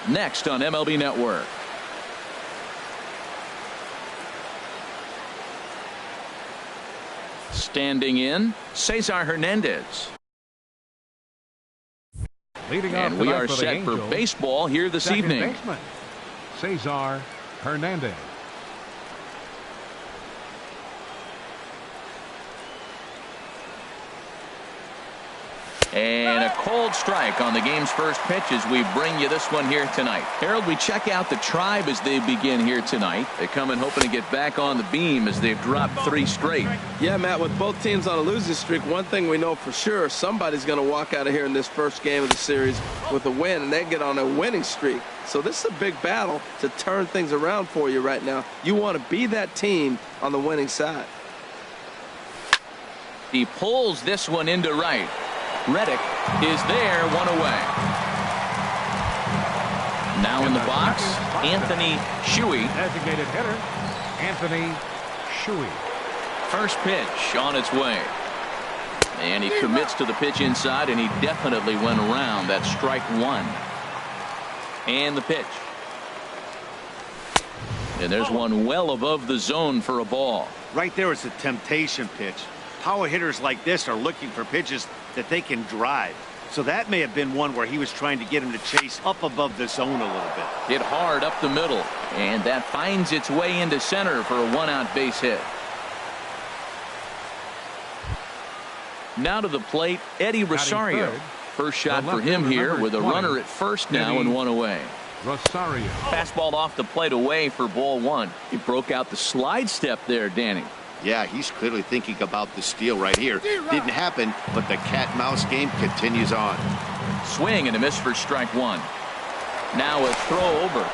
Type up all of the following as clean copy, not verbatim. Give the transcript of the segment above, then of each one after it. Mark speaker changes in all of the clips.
Speaker 1: Next on MLB Network. Standing in, Cesar Hernandez. And we are set for baseball here this evening.
Speaker 2: Baseman, Cesar Hernandez.
Speaker 1: And a cold strike on the game's first pitch as we bring you this one here tonight. Harold, we check out the Tribe as they begin here tonight. They come in hoping to get back on the beam as they've dropped 3 straight.
Speaker 3: Yeah, Matt, with both teams on a losing streak, one thing we know for sure, somebody's going to walk out of here in this first game of the series with a win, and they get on a winning streak. So this is a big battle to turn things around for you right now. You want to be that team on the winning side.
Speaker 1: He pulls this one into right. Reddick is there, 1 away. Now in the box, Anthony Shuey.
Speaker 2: Designated hitter, Anthony Shuey.
Speaker 1: First pitch on its way. And he commits to the pitch inside, and he definitely went around. That's strike 1. And the pitch. And there's one well above the zone for a ball.
Speaker 4: Right there is a temptation pitch. Power hitters like this are looking for pitches that they can drive. So that may have been one where he was trying to get him to chase up above the zone a little bit.
Speaker 1: Hit hard up the middle, and that finds its way into center for a 1-out base hit. Now to the plate, Eddie Rosario. First shot for him here with a runner at first now and 1 away.
Speaker 2: Rosario.
Speaker 1: Fastball off the plate away for ball 1. He broke out the slide step there, Danny.
Speaker 4: Yeah, he's clearly thinking about the steal right here. Didn't happen, but the cat-mouse game continues on.
Speaker 1: Swing and a miss for strike 1. Now a throw over.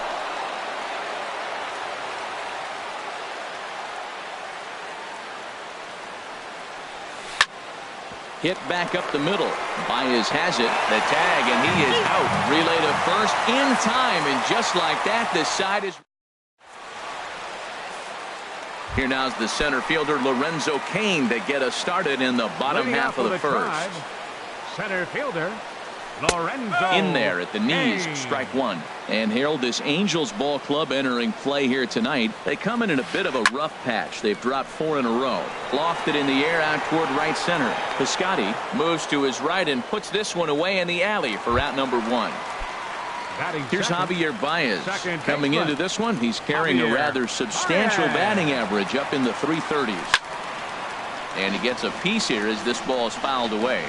Speaker 1: Hit back up the middle. Baez has it. The tag, and he is out. Relay to first in time, and just like that, the side is... Here now is the center fielder Lorenzo Cain to get us started in the bottom half of the first.
Speaker 2: Center fielder Lorenzo
Speaker 1: in there at the knees.
Speaker 2: Cain.
Speaker 1: Strike 1. And Harold, this Angels ball club entering play here tonight. They come in a bit of a rough patch. They've dropped 4 in a row. Lofted in the air out toward right center. Piscotty moves to his right and puts this one away in the alley for out number 1. Here's Javier Baez coming into this one. He's carrying a rather substantial batting average up in the 330s. And he gets a piece here as this ball is fouled away.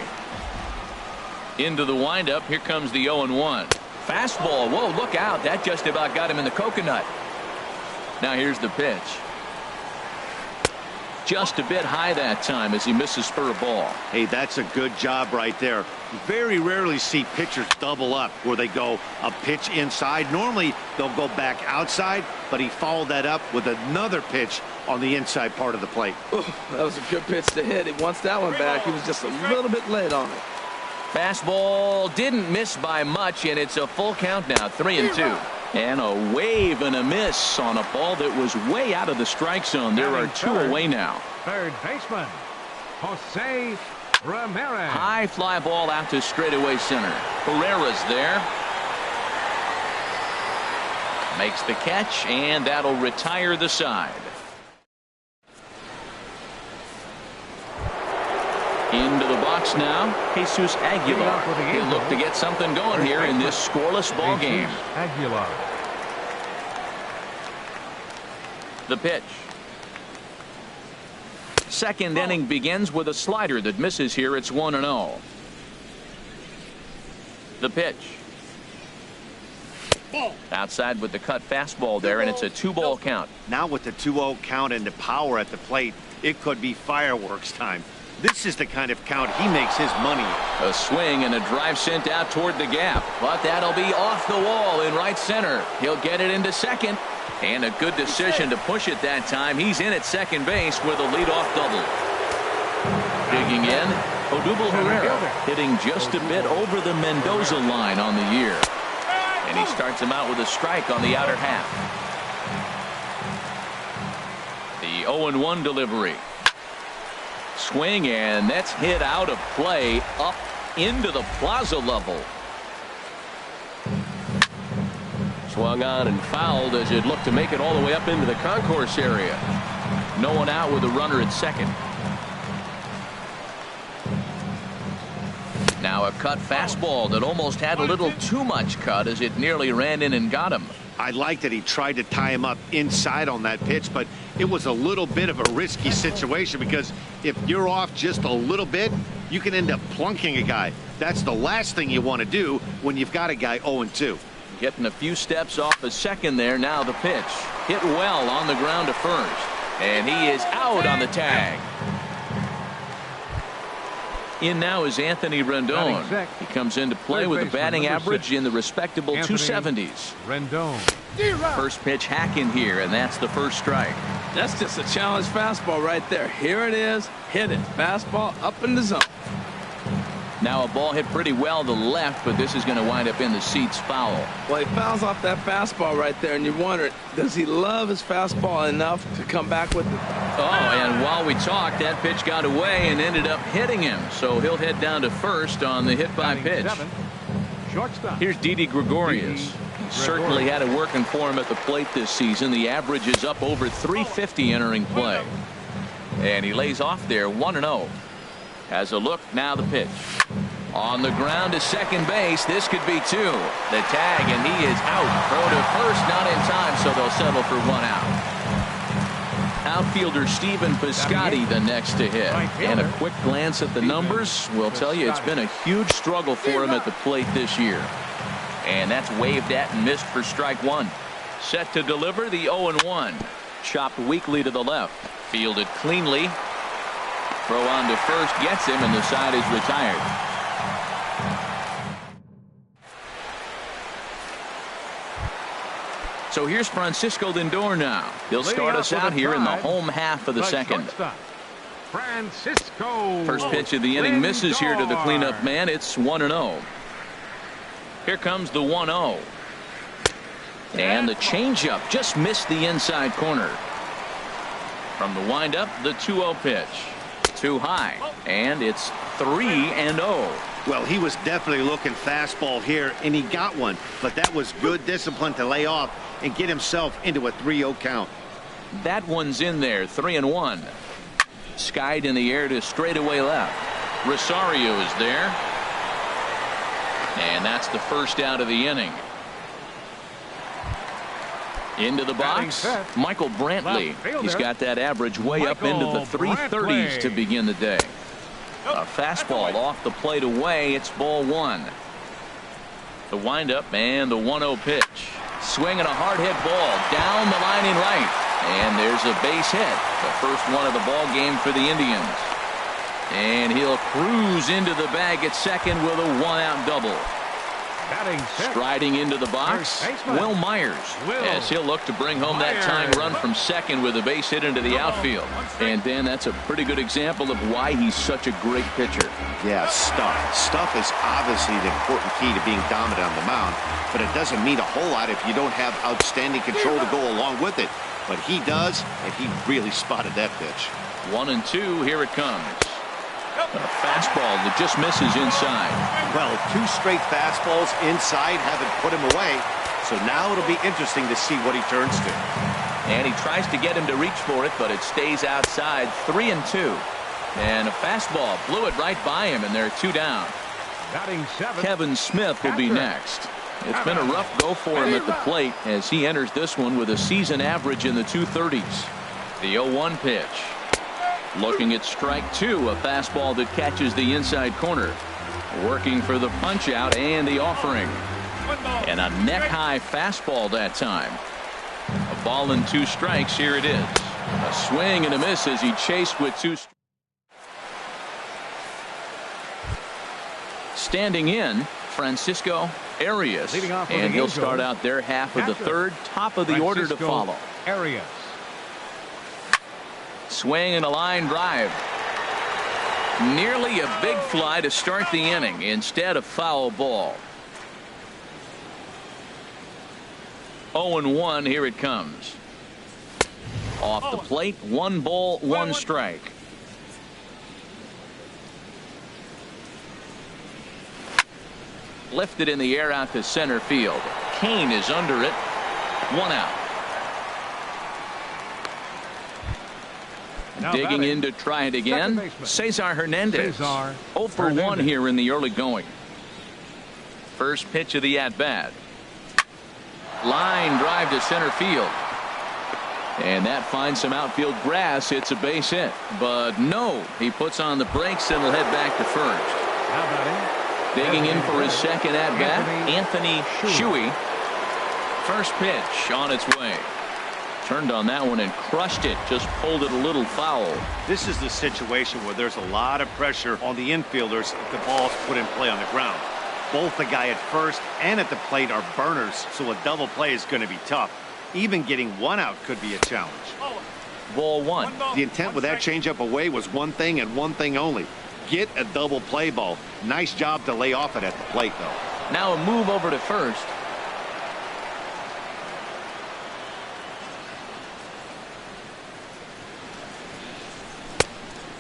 Speaker 1: Into the windup. Here comes the 0-1. Fastball. Whoa, look out. That just about got him in the coconut. Now here's the pitch. Just a bit high that time as he misses for a ball.
Speaker 4: Hey, that's a good job right there. Very rarely see pitchers double up where they go a pitch inside. Normally they'll go back outside, but he followed that up with another pitch on the inside part of the plate.
Speaker 3: Ooh, that was a good pitch to hit. He wants that one back. He was just a little bit late on it.
Speaker 1: Fastball didn't miss by much, and it's a full count now, 3-2. And a wave and a miss on a ball that was way out of the strike zone. There are 2 away now.
Speaker 2: Third baseman Jose Ramirez.
Speaker 1: High fly ball out to straightaway center. Herrera's there. Makes the catch, and that'll retire the side. Into the box now, Jesus Aguilar. He'll look to get something going here in this scoreless ball game.
Speaker 2: Aguilar.
Speaker 1: The pitch. Second inning begins with a slider that misses here. It's 1-0. The pitch. Outside with the cut fastball there, and it's a 2-ball count.
Speaker 4: Now with the 2-0 count and the power at the plate, it could be fireworks time. This is the kind of count he makes his money.
Speaker 1: A swing and a drive sent out toward the gap, but that'll be off the wall in right center. He'll get it into second, and a good decision to push it that time. He's in at second base with a leadoff double. Digging in, Odubel Herrera hitting just a bit over the Mendoza line on the year. And he starts him out with a strike on the outer half. The 0-1 delivery. Swing, and that's hit out of play up into the plaza level. Swung on and fouled as it looked to make it all the way up into the concourse area. No one out with a runner at second. Now a cut fastball that almost had a little too much cut as it nearly ran in and got him.
Speaker 4: I like that he tried to tie him up inside on that pitch, but it was a little bit of a risky situation because if you're off just a little bit, you can end up plunking a guy. That's the last thing you want to do when you've got a guy 0-2.
Speaker 1: Getting a few steps off a second there. Now the pitch. Hit well on the ground to first. And he is out on the tag. In now is Anthony Rendon. He comes into play with a batting average in the respectable 270s.
Speaker 2: Rendon.
Speaker 1: First pitch hack in here, and that's the first strike.
Speaker 3: That's just a challenge fastball right there. Here it is. Hit it. Fastball up in the zone.
Speaker 1: Now a ball hit pretty well to left, but this is going to wind up in the seats foul.
Speaker 3: Well, he fouls off that fastball right there, and you wonder, does he love his fastball enough to come back with it?
Speaker 1: Oh, and while we talked, that pitch got away and ended up hitting him. So he'll head down to first on the hit by pitch.
Speaker 2: Shortstop.
Speaker 1: Here's Didi Gregorius. Certainly had it working for him at the plate this season. The average is up over 350 entering play. And he lays off there 1-0. Has a look, now the pitch. On the ground to second base. This could be two. The tag, and he is out. Throw to first, not in time, so they'll settle for one out. Outfielder Stephen Piscotty the next to hit. And a quick glance at the numbers will tell you it's been a huge struggle for him at the plate this year. And that's waved at and missed for strike one. Set to deliver the 0-1. Chopped weakly to the left. Fielded cleanly. Throw on to first gets him, and the side is retired. So here's Francisco Lindor now. He'll start us out here in the home half of the second.
Speaker 2: Francisco.
Speaker 1: First pitch of the inning misses here to the cleanup man. It's 1-0. Here comes the 1-0. And the changeup just missed the inside corner. From the windup, the 2-0 pitch. Too high, and it's 3-0.
Speaker 4: Well, he was definitely looking fastball here, and he got one, but that was good discipline to lay off and get himself into a 3-0 count.
Speaker 1: That one's in there, 3-1. Skied in the air to straightaway left. Rosario is there, and that's the first out of the inning. Into the box, Michael Brantley. He's got that average way up into the 330s to begin the day. A fastball off the plate away. It's ball one. The windup and the 1-0 pitch. Swinging a hard hit ball down the line in right. And there's a base hit. The first one of the ball game for the Indians. And he'll cruise into the bag at second with a 1-out double. Striding into the box, Will Myers, as he'll look to bring home that tying run from second with a base hit into the outfield. And Dan, that's a pretty good example of why he's such a great pitcher.
Speaker 4: Yeah, stuff. Stuff is obviously the important key to being dominant on the mound, but it doesn't mean a whole lot if you don't have outstanding control to go along with it. But he does, and he really spotted that pitch.
Speaker 1: 1-2, here it comes. A fastball that just misses inside.
Speaker 4: Well, two straight fastballs inside haven't put him away, so now it'll be interesting to see what he turns to.
Speaker 1: And he tries to get him to reach for it, but it stays outside. 3-2. And a fastball blew it right by him, and they're two down. Kevin Smith will be next. It's been a rough go for him at the plate as he enters this one with a season average in the 230s. The 0-1 pitch. Looking at strike two, a fastball that catches the inside corner. Working for the punch out and the offering. And a neck high fastball that time. A ball and two strikes. Here it is. A swing and a miss as he chased with two. Standing in, Francisco Arias. And he'll start out their half of the third. Top of the order to follow.
Speaker 2: Arias.
Speaker 1: Swing and a line drive. Nearly a big fly to start the inning. Instead, a foul ball. 0-1. Here it comes. Off the plate. 1 ball, 1 strike. Lifted in the air out to center field. Kane is under it. 1 out.
Speaker 2: Now
Speaker 1: Digging
Speaker 2: batting,
Speaker 1: in to try it again.
Speaker 2: baseman,
Speaker 1: Cesar Hernandez. 0 for 1
Speaker 2: Hernandez.
Speaker 1: here in the early going. First pitch of the at-bat. Line drive to center field. And that finds some outfield grass. It's a base hit. But no, he puts on the brakes and will head back to first.
Speaker 2: Now batting,
Speaker 1: Digging in for his second at-bat, Anthony Shuey. First pitch on its way. Turned on that one and crushed it. Just pulled it a little foul.
Speaker 4: This is the situation where there's a lot of pressure on the infielders if the ball's put in play on the ground. Both the guy at first and at the plate are burners, so a double play is going to be tough. Even getting 1 out could be a challenge.
Speaker 1: Ball 1.
Speaker 4: The intent with that changeup away was one thing and one thing only. Get a double play ball. Nice job to lay off it at the plate, though.
Speaker 1: Now a move over to first.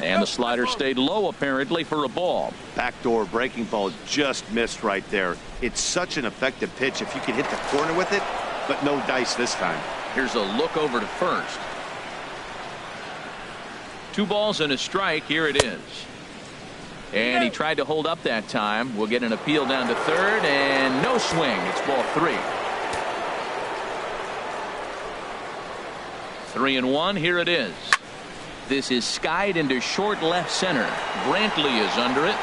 Speaker 1: And the slider stayed low apparently for a ball.
Speaker 4: Backdoor breaking ball just missed right there. It's such an effective pitch if you can hit the corner with it, but no dice this time.
Speaker 1: Here's a look over to first. 2 balls and a strike. Here it is. And he tried to hold up that time. We'll get an appeal down to third and no swing. It's ball 3. 3-1. Here it is. This is skied into short left center. Brantley is under it.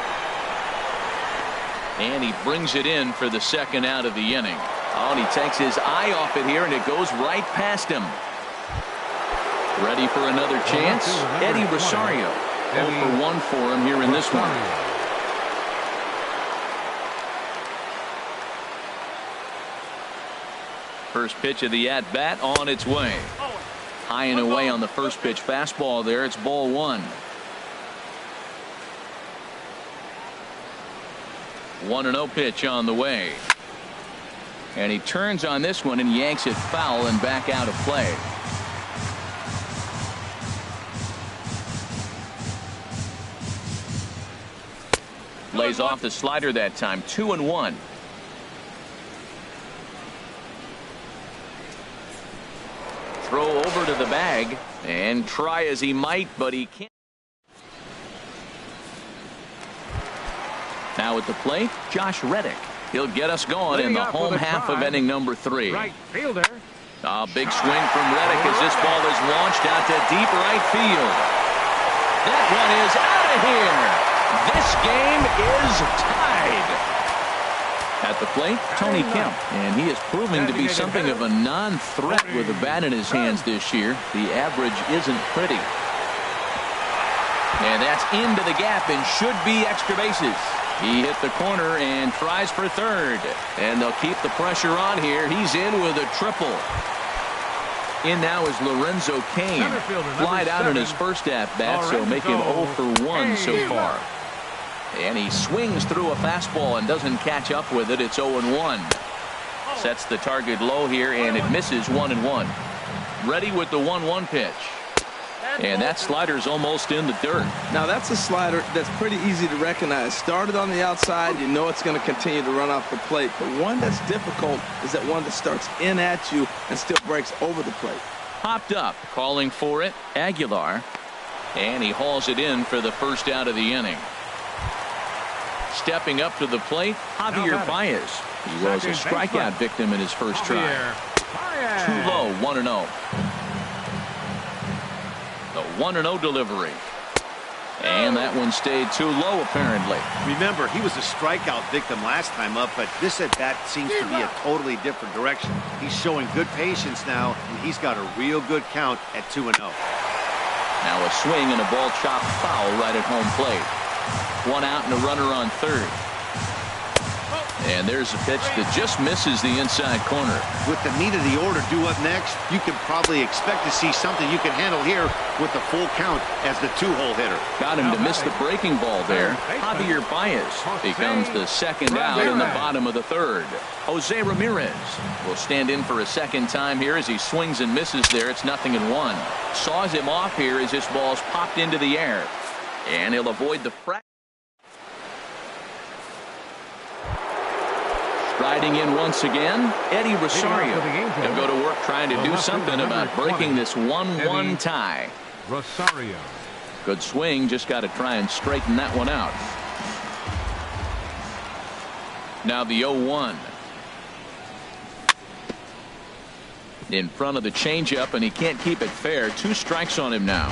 Speaker 1: And he brings it in for the second out of the inning. Oh, and he takes his eye off it here, and it goes right past him. Ready for another chance? Eddie Rosario. 0 for 1 for him here in this one. First pitch of the at-bat on its way. High and away on the first pitch fastball there. It's ball 1. 1-0 pitch on the way. And he turns on this one and yanks it foul and back out of play. Lays off the slider that time. 2-1. Throw over to the bag and try as he might, but he can't. Now at the plate, Josh Reddick. He'll get us going in the home half of inning number 3.
Speaker 2: Right fielder.
Speaker 1: A big swing from Reddick as this ball is launched out to deep right field. That one is out of here. This game is tied. At the plate, Tony Kemp, and he is proving to be something of a non-threat with the bat in his hands this year. The average isn't pretty. And that's into the gap and should be extra bases. He hit the corner and tries for third. And they'll keep the pressure on here. He's in with a triple. In now is Lorenzo Cain. Flied out in his first at-bat, so make him 0 for 1 so far. And he swings through a fastball and doesn't catch up with it. It's 0-1. Sets the target low here, and it misses 1-1. Ready with the 1-1 pitch. And that slider's almost in the dirt.
Speaker 3: Now that's a slider that's pretty easy to recognize. Started on the outside, you know it's going to continue to run off the plate. But one that's difficult is that one that starts in at you and still breaks over the plate.
Speaker 1: Popped up, calling for it, Aguilar. And he hauls it in for the first out of the inning. Stepping up to the plate, Javier Baez. He was a strikeout victim in his first try. Too low, 1-0. The 1-0 delivery. And that one stayed too low, apparently.
Speaker 4: Remember, he was a strikeout victim last time up, but this at-bat seems to be a totally different direction. He's showing good patience now, and he's got a real good count at 2-0.
Speaker 1: Now a swing and a ball chopped foul right at home plate. 1 out and a runner on third. And there's a pitch that just misses the inside corner.
Speaker 4: With the meat of the order due up next, you can probably expect to see something you can handle here with the full count as the 2-hole hitter.
Speaker 1: Got him to miss the breaking ball there. Javier Baez becomes the second out in the bottom of the third. Jose Ramirez will stand in for a second time here as he swings and misses there. It's 0-1. Saws him off here as this ball's popped into the air. And he'll avoid the fracture. Riding in once again, Eddie Rosario. He'll go to work trying to do something about breaking this 1-1 tie.
Speaker 2: Rosario.
Speaker 1: Good swing, just got to try and straighten that one out. Now the 0-1. In front of the changeup, and he can't keep it fair. 2 strikes on him now.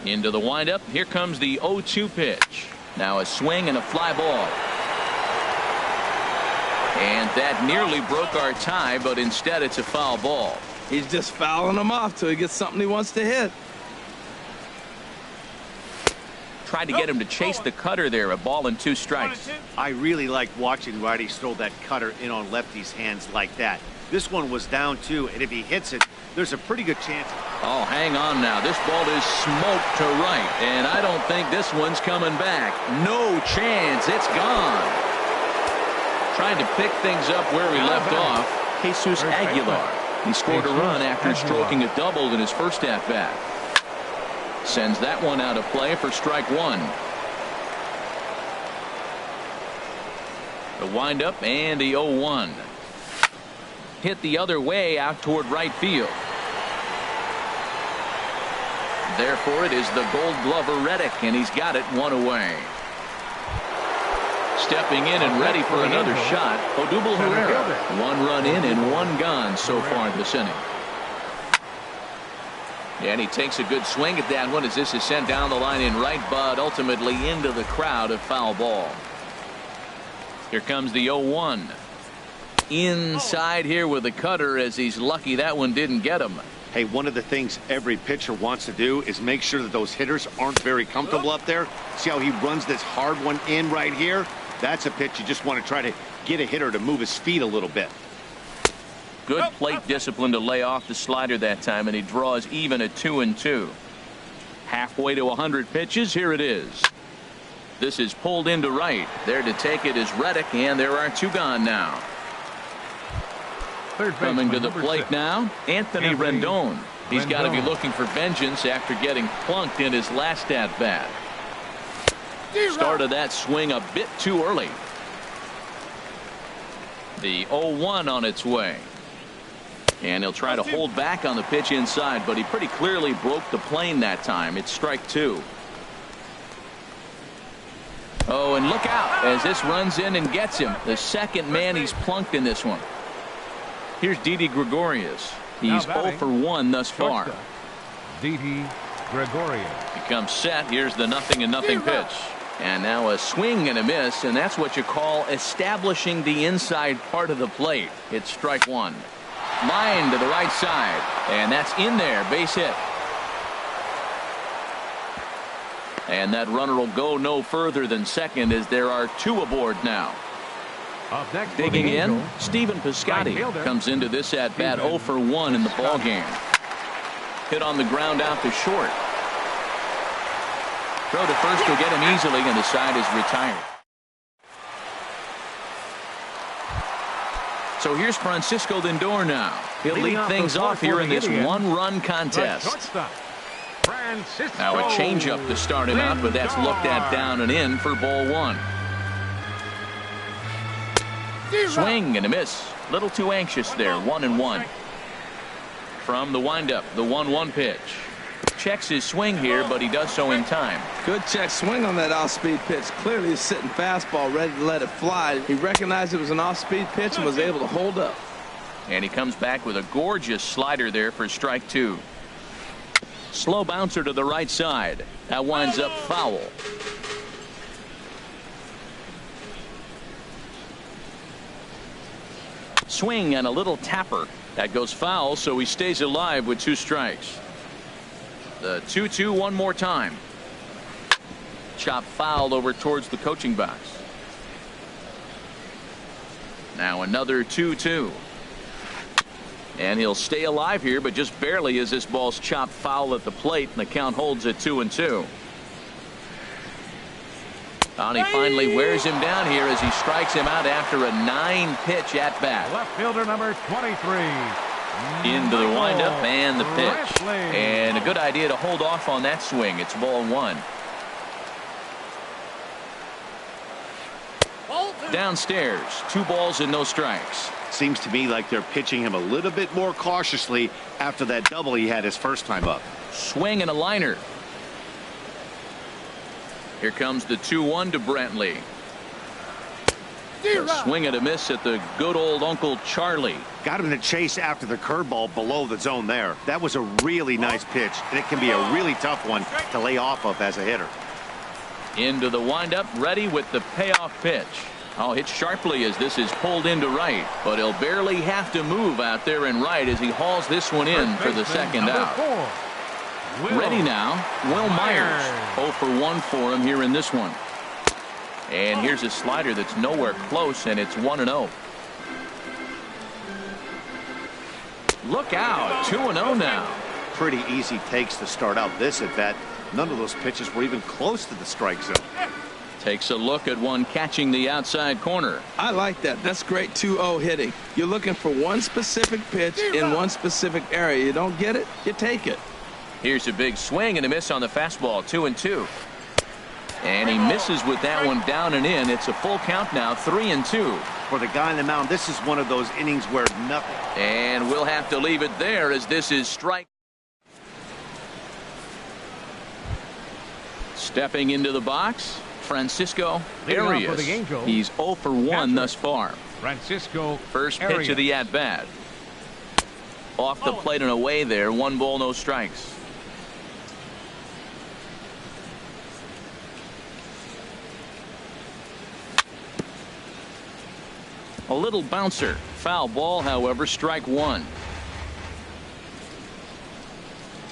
Speaker 1: Into the windup. Here comes the 0-2 pitch. Now a swing and a fly ball. And that nearly broke our tie, but instead it's a foul ball.
Speaker 3: He's just fouling him off till he gets something he wants to hit.
Speaker 1: Tried to get him to chase the cutter there. A ball and 2 strikes.
Speaker 4: I really like watching righties throw that cutter in on lefties' hands like that. This one was down 2, and if he hits it, there's a pretty good chance.
Speaker 1: Oh, hang on now. This ball is smoked to right, and I don't think this one's coming back. No chance. It's gone. Trying to pick things up where we left off. Jesus Aguilar. He scored a run after stroking a double in his first at-bat. Sends that one out of play for strike 1. The windup and the 0-1. Hit the other way out toward right field. Therefore, it is the Gold Glover Reddick, and he's got it 1 away. Stepping in and ready for another shot, Odubel Herrera. 1 run in and 1 gone so far this inning. And he takes a good swing at that one as this is sent down the line in right, but ultimately into the crowd, a foul ball. Here comes the 0-1. Inside here with the cutter, as he's lucky that one didn't get him.
Speaker 4: Hey, one of the things every pitcher wants to do is make sure that those hitters aren't very comfortable up there. See how he runs this hard one in right here? That's a pitch you just want to try to get a hitter to move his feet a little bit.
Speaker 1: Good plate discipline to lay off the slider that time, and he draws even at 2-2. Halfway to 100 pitches. Here it is. This is pulled into right. There to take it is Reddick, and there are 2 gone now. Coming to the plate now, Anthony Rendon. He's got to be looking for vengeance after getting plunked in his last at-bat. Started that swing a bit too early. The 0-1 on its way. And he'll try to hold back on the pitch inside, but he pretty clearly broke the plane that time. It's strike 2. Oh, and look out as this runs in and gets him. The second man he's plunked in this one. Here's Didi Gregorius. He's 0 for 1 thus far.
Speaker 2: Didi Gregorius.
Speaker 1: He comes set. Here's the 0-0 pitch. And now a swing and a miss, and that's what you call establishing the inside part of the plate. It's strike 1. Line to the right side, and that's in there. Base hit. And that runner will go no further than second as there are 2 aboard now. Digging in, Stephen Piscotty comes into this at bat 0 for 1 in the ball game. Hit on the ground out to short. Throw to first will get him easily, and the side is retired. So here's Francisco Lindor now. He'll lead things off here in this 1-run contest. Now a changeup to start him out, but that's looked at down and in for ball 1. Swing and a miss. Little too anxious there. 1-1. From the windup, the 1-1 pitch. Checks his swing here, but he does so in time.
Speaker 3: Good check swing on that off-speed pitch. Clearly he's sitting fastball ready to let it fly. He recognized it was an off-speed pitch and was able to hold up.
Speaker 1: And he comes back with a gorgeous slider there for strike 2. Slow bouncer to the right side. That winds up foul. Swing and a little tapper. That goes foul, so he stays alive with 2 strikes. The 2-2 one more time. Chop foul over towards the coaching box. Now another 2-2. And he'll stay alive here, but just barely as this ball's chopped foul at the plate, and the count holds at 2-2. And he finally wears him down here as he strikes him out after a 9-pitch at bat.
Speaker 2: Left fielder number 23.
Speaker 1: Into the windup and the pitch. And a good idea to hold off on that swing. It's ball 1. downstairs. 2 balls and no strikes.
Speaker 4: Seems to me like they're pitching him a little bit more cautiously after that double he had his first time up.
Speaker 1: Swing and a liner. Here comes the 2-1 to Brantley. A swing and a miss at the good old Uncle Charlie.
Speaker 4: Got him to chase after the curveball below the zone there. That was a really nice pitch, and it can be a really tough one to lay off of as a hitter.
Speaker 1: Into the windup, ready with the payoff pitch. Oh, hit sharply as this is pulled into right, but he'll barely have to move out there in right as he hauls this one in for the second out. Ready now, Will Myers. 0 for 1 for him here in this one. And here's a slider that's nowhere close, and it's 1-0. Look out, 2-0 now.
Speaker 4: Pretty easy takes to start out this at bat. None of those pitches were even close to the strike zone.
Speaker 1: Takes a look at one catching the outside corner.
Speaker 3: I like that. That's great 2-0 hitting. You're looking for one specific pitch in one specific area. You don't get it, you take it.
Speaker 1: Here's a big swing and a miss on the fastball. 2-2. And he misses with that one down and in. It's a full count now, 3-2.
Speaker 4: For the guy on the mound, this is one of those innings where nothing.
Speaker 1: And we'll have to leave it there as this is strike. Stepping into the box, Francisco Arias. He's 0 for 1 thus far.
Speaker 2: Francisco
Speaker 1: First pitch of the at-bat. Off the plate and away there. 1 ball, no strikes. A little bouncer. Foul ball, however, strike 1.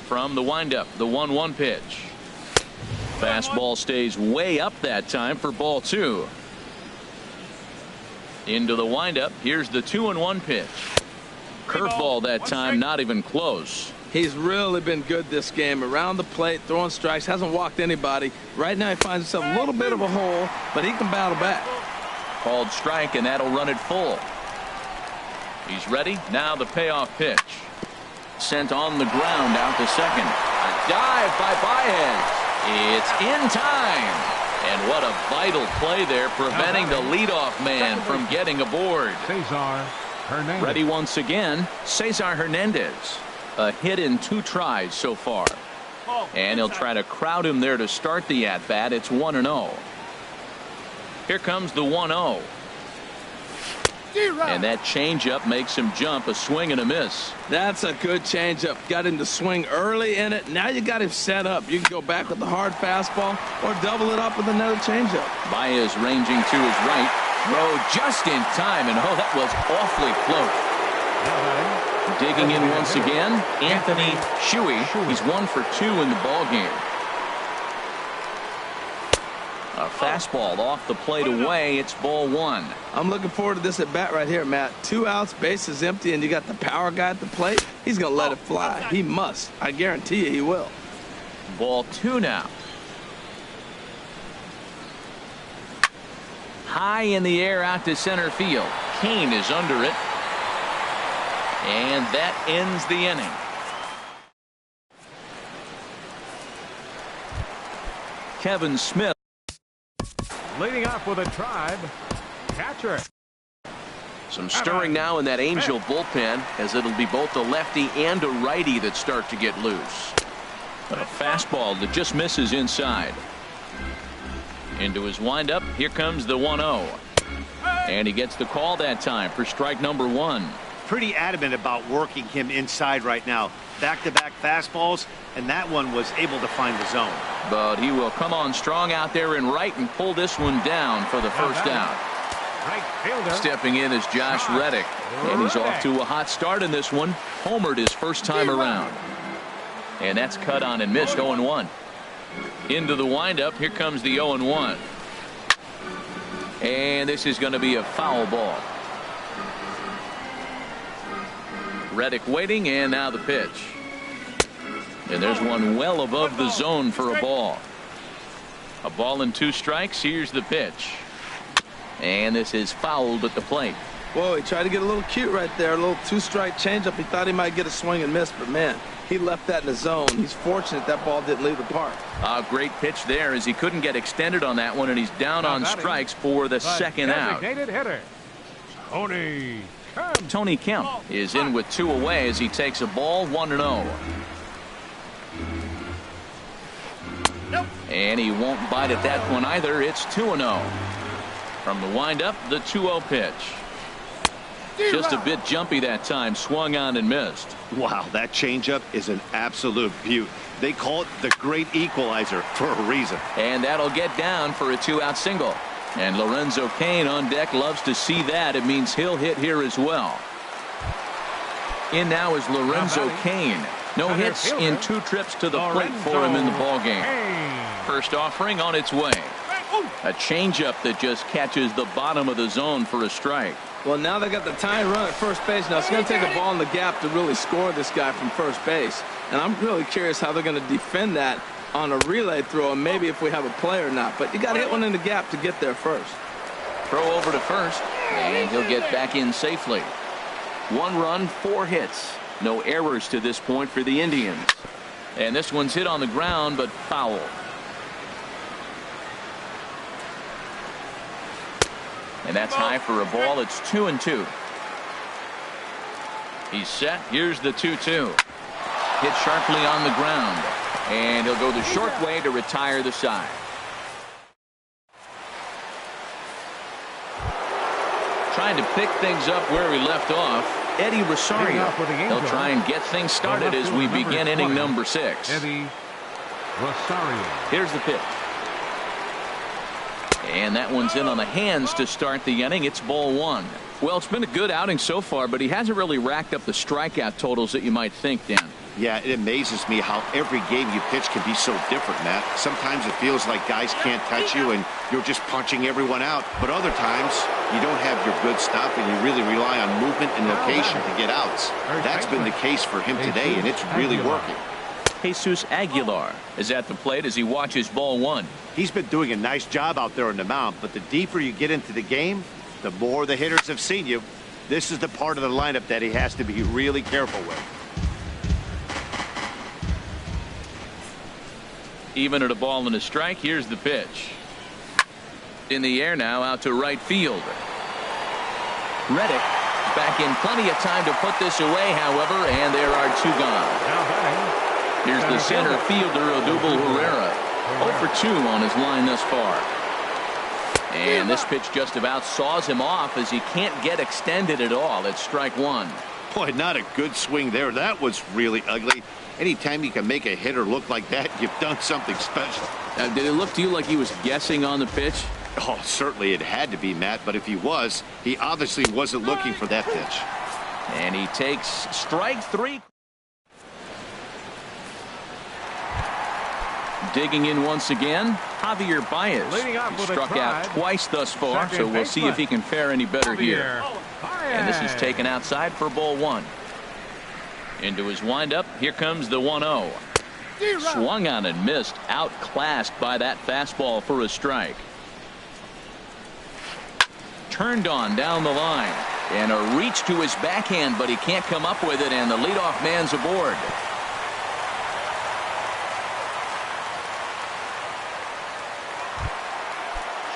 Speaker 1: From the windup, the 1-1 pitch. Fastball stays way up that time for ball 2. Into the windup. Here's the 2-1 pitch. Curveball that time, not even close.
Speaker 3: He's really been good this game. Around the plate, throwing strikes, hasn't walked anybody. Right now he finds himself a little bit of a hole, but he can battle back.
Speaker 1: Called strike, and that'll run it full. He's ready. Now the payoff pitch. Sent on the ground out to second. A dive by Baez. It's in time. And what a vital play there, preventing the leadoff man from getting aboard.
Speaker 2: Cesar Hernandez.
Speaker 1: Ready once again, Cesar Hernandez. A hit in 2 tries so far. And he'll try to crowd him there to start the at-bat. It's 1-0. Here comes the 1-0. And that changeup makes him jump. A swing and a miss.
Speaker 3: That's a good changeup. Got him to swing early in it. Now you got him set up. You can go back with the hard fastball or double it up with another changeup.
Speaker 1: Baez ranging to his right. Throw just in time, and oh, that was awfully close. Digging in once again, Anthony Shuey. He's 1 for 2 in the ballgame. A fastball off the plate away. It's ball 1.
Speaker 3: I'm looking forward to this at bat right here, Matt. 2 outs, bases empty, and you got the power guy at the plate. He's going to let it fly. He must. I guarantee you he will.
Speaker 1: Ball 2 now. High in the air out to center field. Kane is under it. And that ends the inning. Kevin Smith.
Speaker 2: Leading off with a tribe, catcher.
Speaker 1: Some stirring now in that Angel bullpen, as it'll be both a lefty and a righty that start to get loose. A fastball that just misses inside. Into his windup. Here comes the 1-0. And he gets the call that time for strike number 1.
Speaker 4: Pretty adamant about working him inside right now. Back-to-back fastballs, and that one was able to find the zone.
Speaker 1: But he will come on strong out there in right and pull this one down for the first out. Stepping in is Josh Reddick, and he's off to a hot start in this one. Homered his first time around. And that's cut on and missed. 0-1. Into the windup. Here comes the 0-1. And this is going to be a foul ball. Reddick waiting, and now the pitch. And there's one well above the zone for a ball. A ball and 2 strikes. Here's the pitch. And this is fouled at the plate.
Speaker 3: Whoa, he tried to get a little cute right there. A little 2-strike changeup. He thought he might get a swing and miss, but man, He left that in the zone. He's fortunate that ball didn't leave the park.
Speaker 1: A great pitch there as he couldn't get extended on that one, and he's down on strikes for the second out.
Speaker 2: Designated hitter, Tony Kemp.
Speaker 1: Tony Kemp is in with 2 away as he takes a ball 1-0. And he won't bite at that one either. It's 2-0. From the windup, the 2-0 pitch. Just a bit jumpy that time, swung on and missed.
Speaker 4: Wow, that changeup is an absolute beaut. They call it the great equalizer for a reason.
Speaker 1: And that'll get down for a 2-out single. And Lorenzo Cain on deck loves to see that. It means he'll hit here as well. In now is Lorenzo Cain. No hits in 2 trips to the plate for him in the ballgame. First offering on its way. A changeup that just catches the bottom of the zone for a strike.
Speaker 3: Well, now they got the tying run at first base. Now it's going to take a ball in the gap to really score this guy from first base. And I'm really curious how they're going to defend that on a relay throw, and maybe if we have a play or not. But you got to hit one in the gap to get there first.
Speaker 1: Throw over to first, and he'll get back in safely. 1 run, 4 hits. No errors to this point for the Indians. And this one's hit on the ground, but foul. And that's high for a ball. It's 2-2. He's set. Here's the 2-2. Hit sharply on the ground. And he'll go the short way to retire the side. Trying to pick things up where he left off. Eddie Rosario. He'll try and get things started as we begin inning number 6.
Speaker 2: Eddie Rosario.
Speaker 1: Here's the pitch. And that one's in on the hands to start the inning. It's ball 1. Well, it's been a good outing so far, but he hasn't really racked up the strikeout totals that you might think, Dan.
Speaker 4: Yeah, it amazes me how every game you pitch can be so different, Matt. Sometimes it feels like guys can't touch you and you're just punching everyone out. But other times you don't have your good stuff and you really rely on movement and location to get outs. That's been the case for him today, and it's really working.
Speaker 1: Jesus Aguilar is at the plate as he watches ball 1.
Speaker 4: He's been doing a nice job out there on the mound, but the deeper you get into the game, the more the hitters have seen you. This is the part of the lineup that he has to be really careful with.
Speaker 1: Even at a ball and a strike, here's the pitch. In the air now, out to right field. Reddick back in plenty of time to put this away, however, and there are 2 gone. Here's the center fielder, Odubel Herrera. 0 for 2 on his line thus far. And this pitch just about saws him off as he can't get extended at all. It's strike 1.
Speaker 4: Boy, not a good swing there. That was really ugly. Anytime you can make a hitter look like that, you've done something special.
Speaker 1: Did it look to you like he was guessing on the pitch?
Speaker 4: Oh, certainly it had to be, Matt. But if he was, he obviously wasn't looking for that pitch.
Speaker 1: And he takes strike 3. Digging in once again, Javier Baez. He struck out twice thus far, so we'll see if he can fare any better here. And this is taken outside for ball 1. Into his windup, here comes the 1-0. Swung on and missed, outclassed by that fastball for a strike. Turned on down the line, and a reach to his backhand, but he can't come up with it, and the leadoff man's aboard.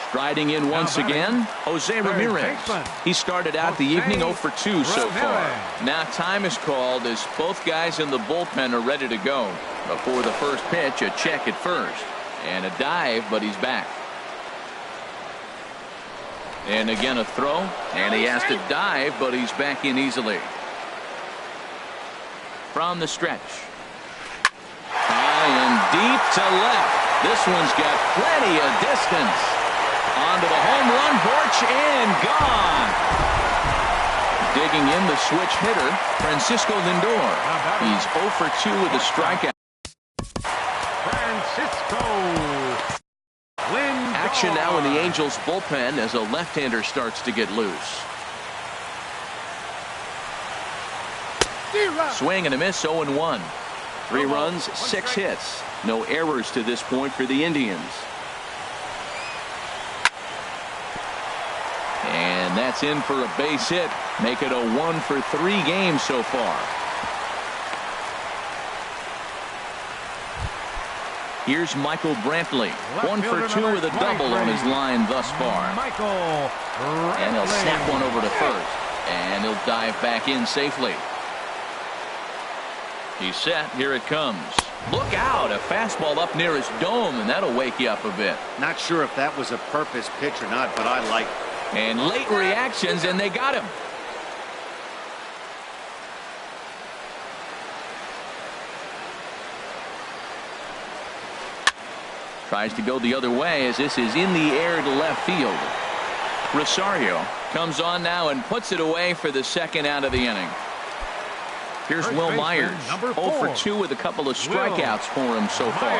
Speaker 1: Striding in once again, Jose Ramirez. He started out the evening 0 for 2 so far. Now time is called as both guys in the bullpen are ready to go. Before the first pitch, a check at first. And a dive, but he's back. And again a throw, and he has to dive, but he's back in easily. From the stretch. High and deep to left. This one's got plenty of distance. Onto the home run porch and gone. Digging in the switch hitter, Francisco Lindor. He's 0 for 2 with a strikeout.
Speaker 2: Francisco Lindor.
Speaker 1: Action now in the Angels bullpen as a left-hander starts to get loose. Swing and a miss, 0-1. 3 runs, 6 hits. No errors to this point for the Indians. And that's in for a base hit. Make it a 1 for 3 game so far. Here's Michael Brantley. 1 for 2 with a double on his line thus far. And he'll snap one over to first. And he'll dive back in safely. He's set. Here it comes. Look out. A fastball up near his dome, and that'll wake you up a bit.
Speaker 4: Not sure if that was a purpose pitch or not, but I like it.
Speaker 1: And late reactions, and they got him. Tries to go the other way as this is in the air to left field. Rosario comes on now and puts it away for the second out of the inning. Here's Will Myers. 0 for 2 with a couple of strikeouts for him so far.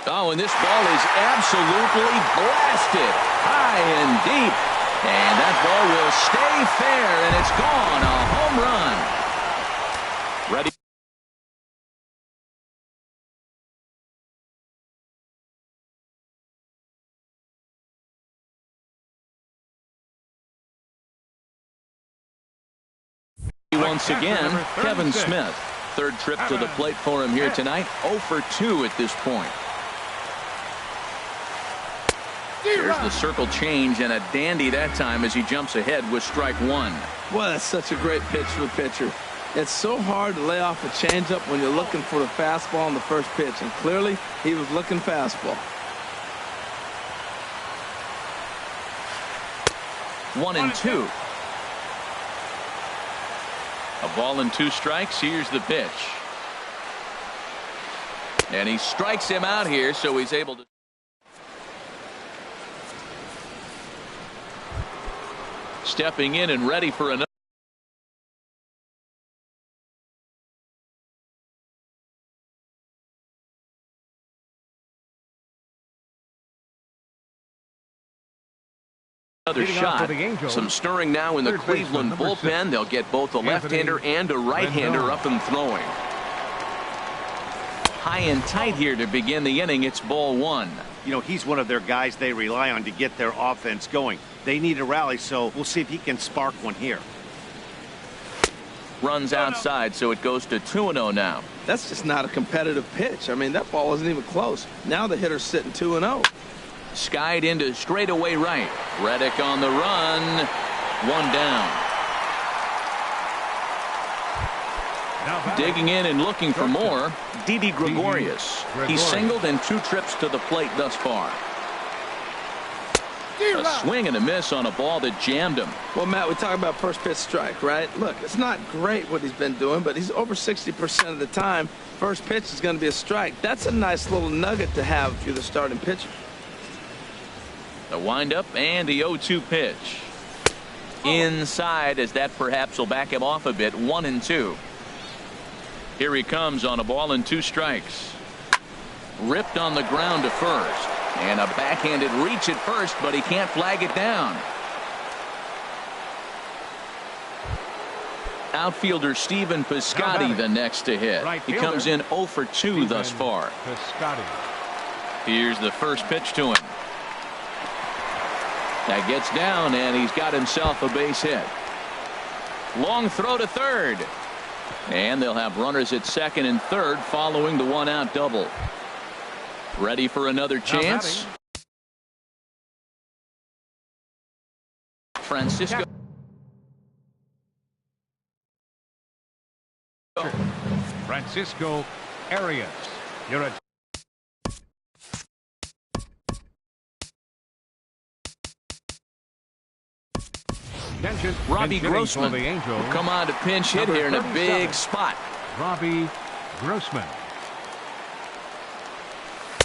Speaker 1: Oh, and this ball is absolutely blasted high and deep. And that ball will stay fair, and it's gone. A home run. Ready. Once again, Kevin Smith. Third trip to the plate for him here tonight. 0 for 2 at this point. Here's the circle change, and a dandy that time as he jumps ahead with strike 1.
Speaker 3: Well, that's such a great pitch for the pitcher. It's so hard to lay off a changeup when you're looking for the fastball on the first pitch, and clearly he was looking fastball.
Speaker 1: 1-2. A ball and 2 strikes. Here's the pitch. And he strikes him out here, so he's able to. Stepping in and ready for another. Another shot. Some stirring now in the Cleveland bullpen. They'll get both a left-hander and a right-hander up and throwing. High and tight here to begin the inning. It's ball 1.
Speaker 4: You know, he's one of their guys they rely on to get their offense going. They need a rally, so we'll see if he can spark one here.
Speaker 1: Runs outside, so it goes to 2-0 now.
Speaker 3: That's just not a competitive pitch. I mean, that ball wasn't even close. Now the hitter's sitting 2-0.
Speaker 1: Skied into straightaway right. Reddick on the run. 1 down. Digging in and looking for more, Didi Gregorius. He's singled in 2 trips to the plate thus far. A swing and a miss on a ball that jammed him.
Speaker 3: Well, Matt, we talk about first pitch strike, right? Look, it's not great what he's been doing, but he's over 60% of the time. First pitch is going to be a strike. That's a nice little nugget to have if you're the starting pitcher.
Speaker 1: The windup and the 0-2 pitch. Inside, as that perhaps will back him off a bit. 1-2. Here he comes on a ball and 2 strikes. Ripped on the ground to first. And a backhanded reach at first, but he can't flag it down. Outfielder Stephen Piscotty the next to hit. He comes in 0 for 2 thus far. Here's the first pitch to him. That gets down, and he's got himself a base hit. Long throw to third. And they'll have runners at second and third following the 1-out double. Ready for another chance. Francisco
Speaker 2: Arias. You're a
Speaker 1: Robbie Grossman will come on to pinch hit here in a big spot.
Speaker 2: Robbie Grossman.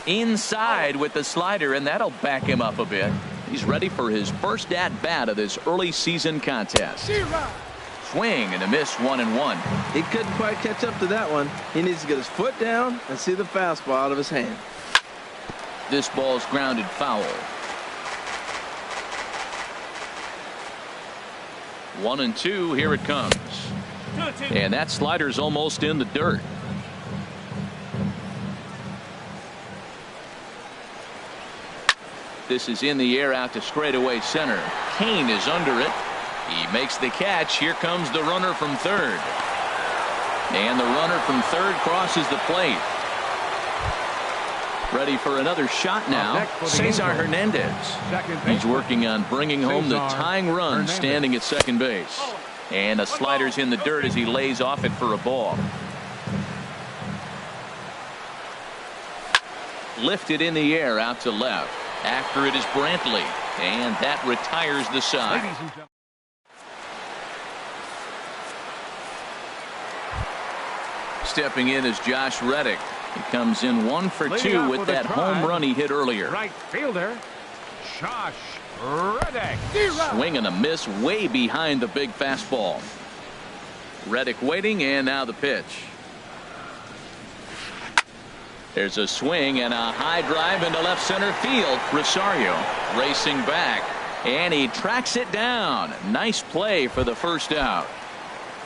Speaker 1: Inside with the slider, and that'll back him up a bit. He's ready for his first at-bat of this early season contest. Swing and a miss. 1-1.
Speaker 3: He couldn't quite catch up to that one. He needs to get his foot down and see the fastball out of his hand.
Speaker 1: This ball's grounded foul. 1-2. Here it comes. And that slider's almost in the dirt. This is in the air out to straightaway center. Kane is under it. He makes the catch. Here comes the runner from third. And the runner from third crosses the plate. Ready for another shot now. Cesar Hernandez. He's working on bringing home the tying run, standing at second base. And a slider's in the dirt as he lays off it for a ball. Lifted in the air out to left. After it is Brantley. And that retires the side. Stepping in is Josh Reddick. He comes in 1 for 2 with that home run he hit earlier.
Speaker 2: Right fielder, Josh Reddick.
Speaker 1: Swing and a miss way behind the big fastball. Reddick waiting, and now the pitch. There's a swing and a high drive into left center field. Rosario racing back, and he tracks it down. Nice play for the first out.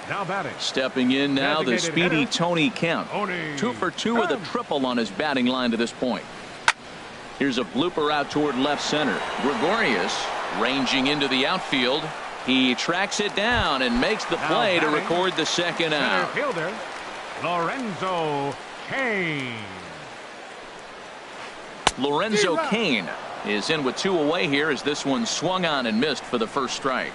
Speaker 2: Now batting.
Speaker 1: Stepping in now, the speedy Tony Kemp. 2 for 2 with a triple on his batting line to this point. Here's a blooper out toward left center. Gregorius ranging into the outfield. He tracks it down and makes the play to record the second out.
Speaker 2: Center fielder, Lorenzo Cain.
Speaker 1: Lorenzo Cain is in with 2 away here as this one swung on and missed for the first strike.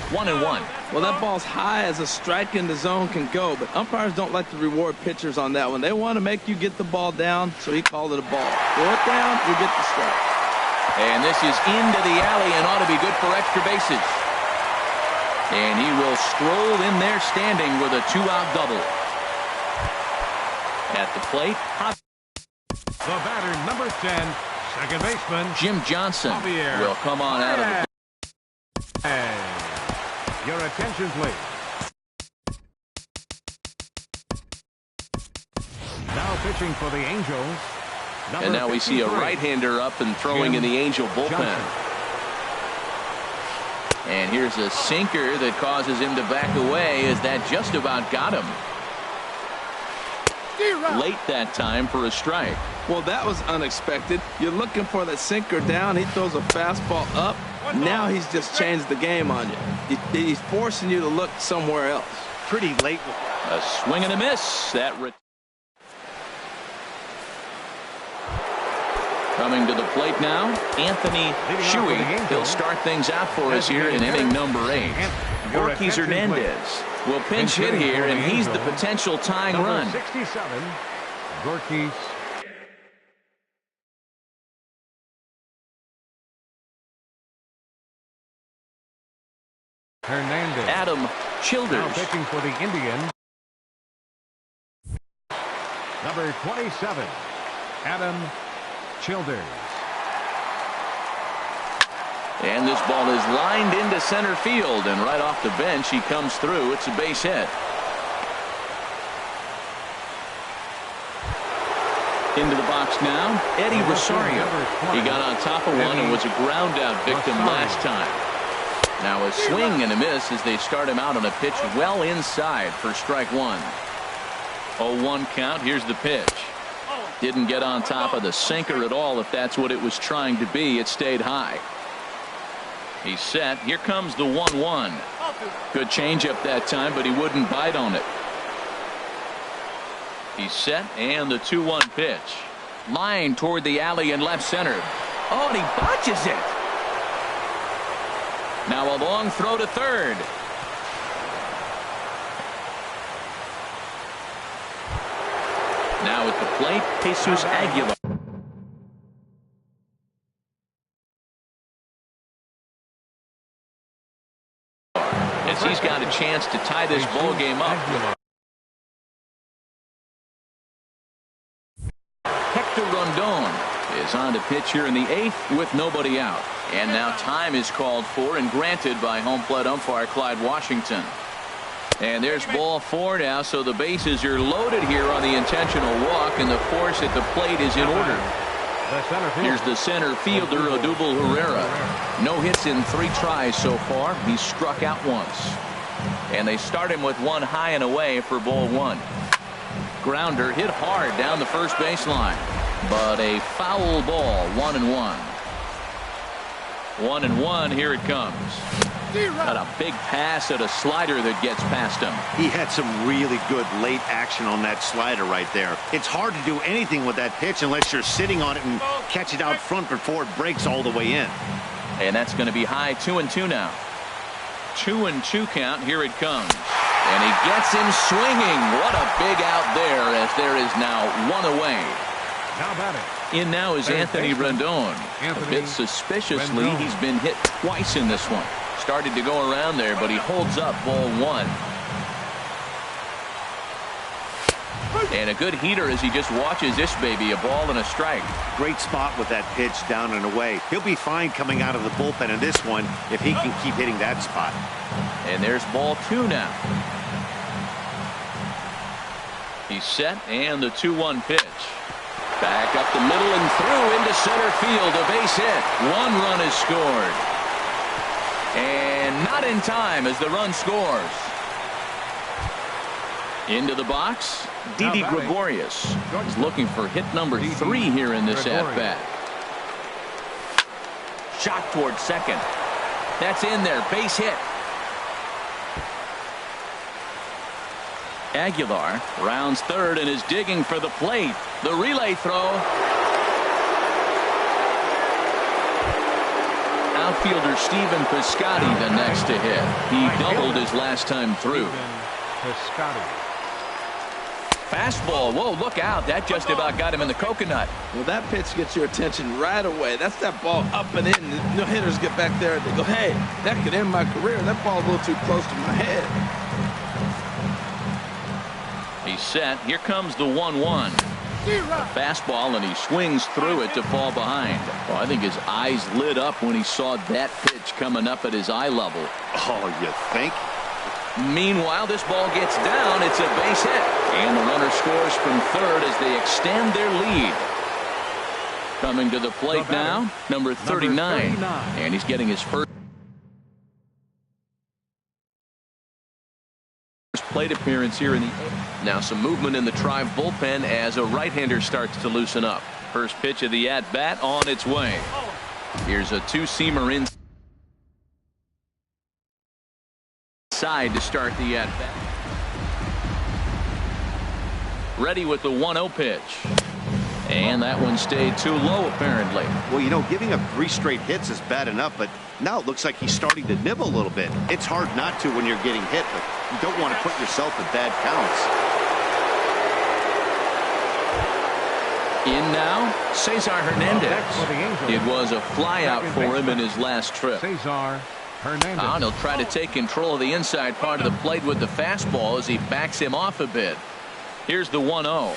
Speaker 1: 1-1.
Speaker 3: Well, that ball's high as a strike in the zone can go, but umpires don't like to reward pitchers on that one. They want to make you get the ball down, so he called it a ball. Throw it down, you get the strike.
Speaker 1: And this is into the alley and ought to be good for extra bases. And he will stroll in there standing with a 2-out double. At the plate,
Speaker 2: the batter, number 10, second baseman
Speaker 1: Jim Johnson will come on out of the.
Speaker 2: Your attention, please. Now pitching for the Angels.
Speaker 1: And now we see a right-hander up and throwing in the Angel bullpen. And here's a sinker that causes him to back away as that just about got him. Late that time for a strike.
Speaker 3: Well, that was unexpected. You're looking for that sinker down. He throws a fastball up. Now he's just changed the game on you. He's forcing you to look somewhere else.
Speaker 4: Pretty late.
Speaker 1: A swing and a miss. Coming to the plate now, Anthony Shuey. He'll start things out for us here in inning number 8. Gorky Hernandez will pinch hit here, and he's the potential tying run.
Speaker 2: 67, Gorky Hernandez.
Speaker 1: Adam Childers.
Speaker 2: Now pitching for the Indians. Number 27, Adam Childers.
Speaker 1: And this ball is lined into center field, and right off the bench he comes through. It's a base hit. Into the box now, Eddie Rosario. He got on top of one and was a ground out victim last time. Now a swing and a miss as they start him out on a pitch well inside for strike 1. 0-1 count. Here's the pitch. Didn't get on top of the sinker at all. If that's what it was trying to be, it stayed high. He's set. Here comes the 1-1. Good changeup that time, but he wouldn't bite on it. He's set, and the 2-1 pitch. Line toward the alley in left center. Oh, and he botches it. Now a long throw to third. Now at the plate, Jesus Aguilar. As he's got a chance to tie this ball game up. Hector Rondon is on to pitch here in the 8th with nobody out. And now time is called for and granted by home plate umpire Clyde Washington. And there's ball 4 now, so the bases are loaded here on the intentional walk, and the force at the plate is in order. Here's the center fielder, Odubel Herrera. No hits in 3 tries so far. He's struck out once. And they start him with 1 high and away for ball 1. Grounder hit hard down the first baseline, but a foul ball. 1-1. 1-1. Here it comes. Got a big pass at a slider that gets past him.
Speaker 4: He had some really good late action on that slider right there. It's hard to do anything with that pitch unless you're sitting on it and catch it out front before it breaks all the way in.
Speaker 1: And that's going to be high. 2-2 now. 2-2 count. Here it comes. And he gets him swinging. What a big out there, as there is now one away.
Speaker 2: Now batting.
Speaker 1: In now is Anthony Rendon. A bit suspiciously, he's been hit twice in this one. Started to go around there, but he holds up ball one. And a good heater as he just watches this baby, a ball and a strike.
Speaker 4: Great spot with that pitch down and away. He'll be fine coming out of the bullpen in this one if he can keep hitting that spot.
Speaker 1: And there's ball two now. He's set, and the 2-1 pitch. Back up the middle and through into center field. A base hit. One run is scored. And not in time as the run scores. Into the box, Didi Gregorius is looking for hit number 3 here in this at-bat. Shot toward second. That's in there. Base hit. Aguilar rounds third and is digging for the plate. The relay throw. Outfielder Stephen Piscotty the next to hit. He doubled his last time through. Fastball. Whoa, look out. That just about got him in the coconut.
Speaker 3: Well, that pitch gets your attention right away. That's that ball up and in. The hitters get back there and they go, hey, that could end my career. That ball's a little too close to my head.
Speaker 1: He's set. Here comes the 1-1. A fastball, and he swings through it to fall behind. Well, I think his eyes lit up when he saw that pitch coming up at his eye level.
Speaker 4: Oh, you think?
Speaker 1: Meanwhile, this ball gets down. It's a base hit. And the runner scores from third as they extend their lead. Coming to the plate now, number 39. And he's getting his first plate appearance here in the now some movement in the Tribe bullpen as a right-hander starts to loosen up. First pitch of the at-bat on its way. Here's a two-seamer inside to start the at-bat. Ready with the 1-0 pitch. And that one stayed too low, apparently.
Speaker 4: Well, you know, giving up 3 straight hits is bad enough, but now it looks like he's starting to nibble a little bit. It's hard not to when you're getting hit, but you don't want to put yourself in bad counts.
Speaker 1: In now, Cesar Hernandez. It was a flyout for him in his last trip.
Speaker 2: Cesar Hernandez.
Speaker 1: And he'll try to take control of the inside part of the plate with the fastball as he backs him off a bit. Here's the 1-0.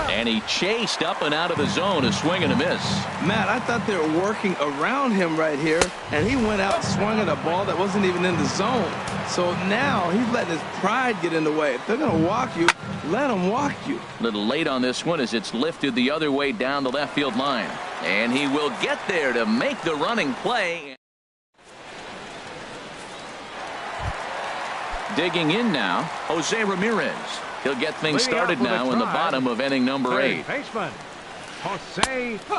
Speaker 1: And he chased up and out of the zone, a swing and a miss.
Speaker 3: Matt, I thought they were working around him right here, and he went out and swung at a ball that wasn't even in the zone. So now he's letting his pride get in the way. If they're going to walk you, let them walk you.
Speaker 1: Little late on this one as it's lifted the other way down the left field line. And he will get there to make the running play. Digging in now, Jose Ramirez. He'll get things started now in the bottom of inning number 8.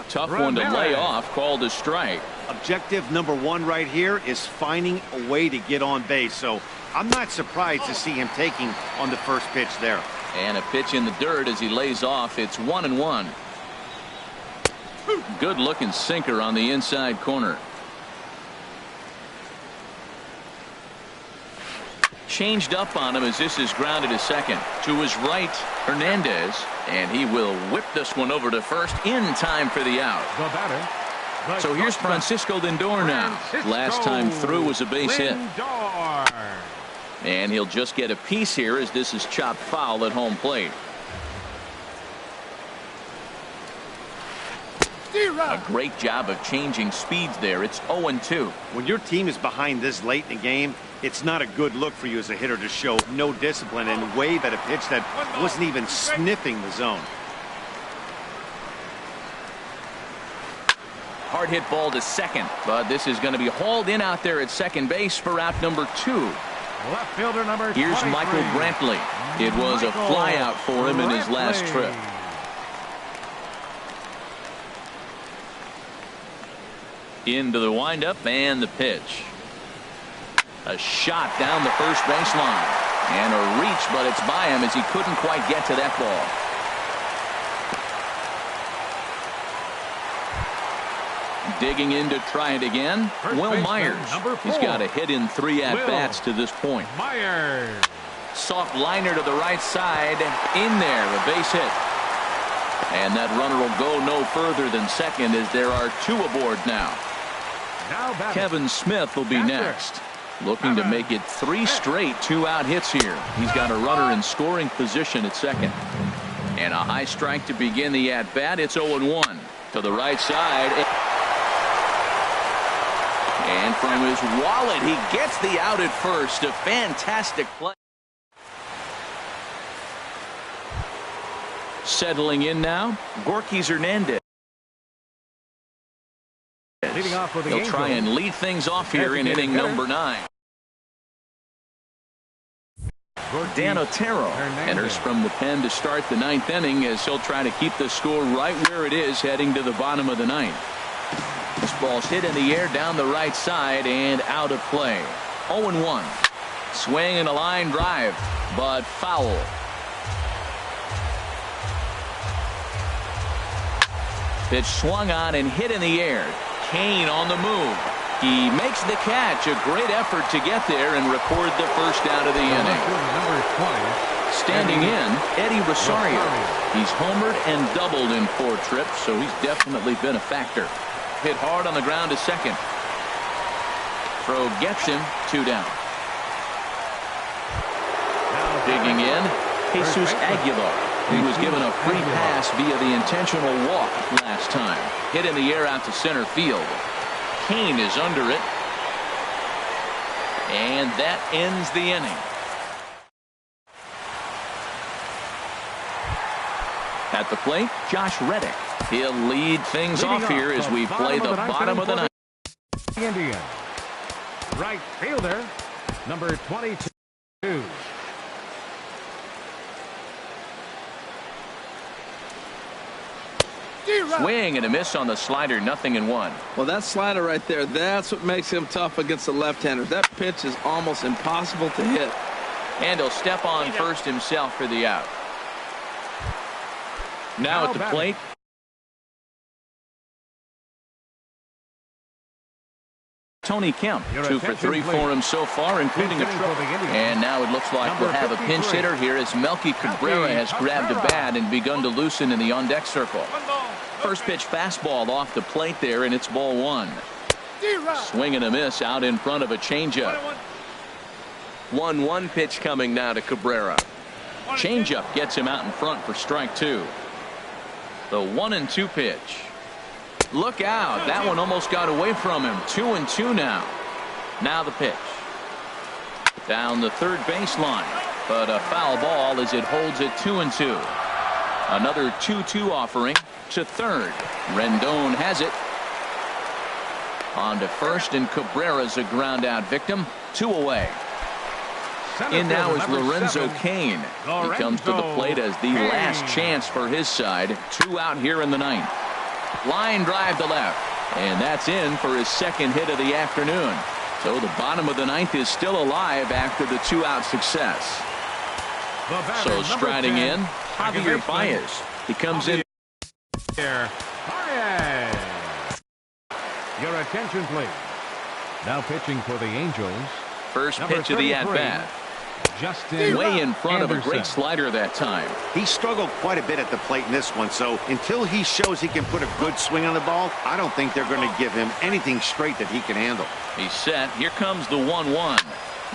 Speaker 1: Tough one to lay off, called a strike.
Speaker 4: Objective number 1 right here is finding a way to get on base. So I'm not surprised to see him taking on the first pitch there.
Speaker 1: And a pitch in the dirt as he lays off. It's 1-1. Good looking sinker on the inside corner. Changed up on him as this is grounded to second. To his right, Hernandez, and he will whip this one over to first in time for the out. So here's Francisco Lindor now. Last time through was a base hit. And he'll just get a piece here as this is chopped foul at home plate. A great job of changing speeds there. It's 0-2.
Speaker 4: When your team is behind this late in the game, it's not a good look for you as a hitter to show no discipline and wave at a pitch that wasn't even sniffing the zone.
Speaker 1: Hard hit ball to second, but this is going to be hauled in out there at second base for out number 2.
Speaker 2: Left fielder number 23.
Speaker 1: Here's Michael Brantley. It was a flyout for him in his last trip. Into the windup and the pitch. A shot down the first baseline. And a reach, but it's by him as he couldn't quite get to that ball. Digging in to try it again. Will Myers. He's got a hit in 3 at-bats to this point.
Speaker 2: Myers.
Speaker 1: Soft liner to the right side. In there, a base hit. And that runner will go no further than second as there are 2 aboard now. Kevin Smith will be next. Looking to make it 3 straight 2-out hits here. He's got a runner in scoring position at second. And a high strike to begin the at-bat. It's 0-1 to the right side. And from his wallet, he gets the out at first. A fantastic play. Settling in now, Gorky Hernandez.
Speaker 2: Leading off for the
Speaker 1: He'll try and lead things off here in inning number 9. Dan Otero enters from the pen to start the 9th inning as he'll try to keep the score right where it is heading to the bottom of the 9th. This ball's hit in the air down the right side and out of play. 0-1. Swing and a line drive, but foul. Pitch swung on and hit in the air. Kane on the move. He makes the catch. A great effort to get there and record the first out of the inning. Standing in, Eddie Rosario. He's homered and doubled in 4 trips, so he's definitely been a factor. Hit hard on the ground to second. Throw gets him, 2 down. Digging in, Jesus Aguilar. He was given a free pass via the intentional walk last time. Hit in the air out to center field. Kane is under it. And that ends the inning. At the plate, Josh Reddick. He'll lead things off here as we play the bottom of the 9th.
Speaker 2: Indian. Right fielder, number 22.
Speaker 1: Swing and a miss on the slider, 0-1.
Speaker 3: Well, that slider right there, that's what makes him tough against the left-handers. That pitch is almost impossible to hit.
Speaker 1: And he'll step on first himself for the out. Now at the plate, Tony Kemp. 2 for 3 for him so far, including a triple. And now it looks like we'll have a pinch hitter here as Melky Cabrera has grabbed a bat and begun to loosen in the on-deck circle. First pitch fastball off the plate there, and it's ball 1. Swing and a miss out in front of a changeup. 1-1 pitch coming now to Cabrera. Changeup gets him out in front for strike 2. The 1-2 pitch. Look out. That one almost got away from him. 2-2 now. Now the pitch. Down the third baseline. But a foul ball as it holds it 2-2. Another 2-2 offering to third. Rendon has it. On to first, and Cabrera's a ground out victim. 2 away. In now is Lorenzo Cain. He comes to the plate as the last chance for his side. 2 out here in the 9th. Line drive to left, and that's in for his second hit of the afternoon. So the bottom of the 9th is still alive after the 2-out success. So striding in, Javier Baez. He comes in.
Speaker 2: Your attention, please. Now pitching for the Angels.
Speaker 1: First pitch of the at-bat. Way in front of a great slider that time.
Speaker 4: He struggled quite a bit at the plate in this one, so until he shows he can put a good swing on the ball, I don't think they're going to give him anything straight that he can handle.
Speaker 1: He's set. Here comes the 1-1.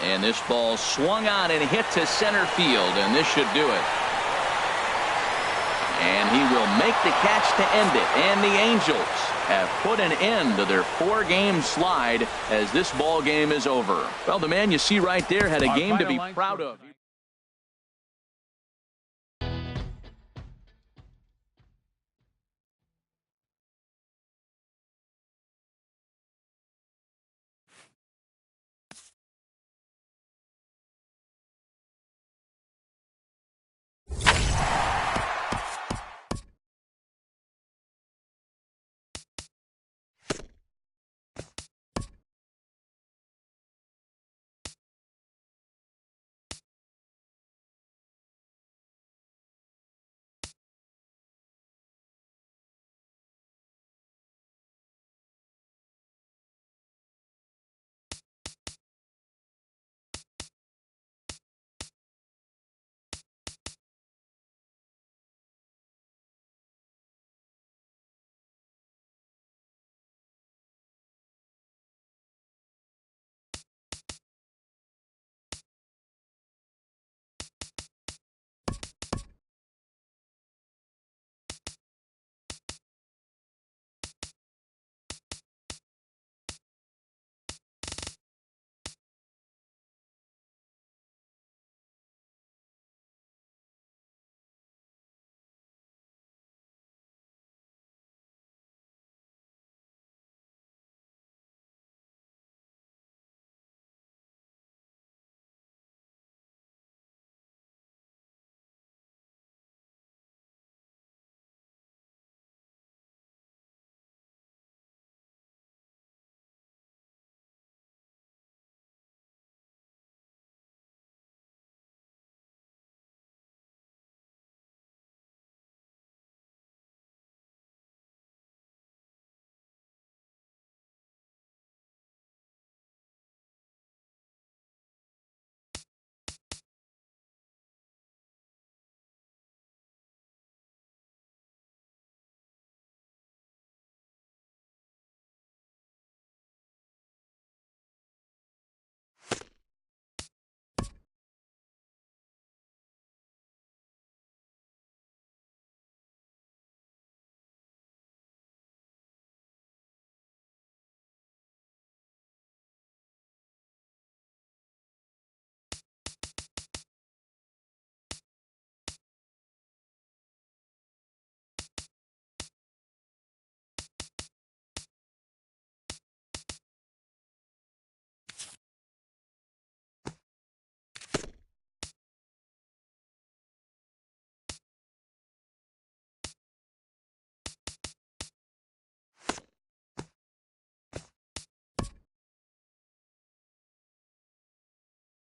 Speaker 1: And this ball swung on and hit to center field, and this should do it. And he will make the catch to end it. And the Angels have put an end to their 4-game slide as this ball game is over. Well, the man you see right there had a game to be proud of.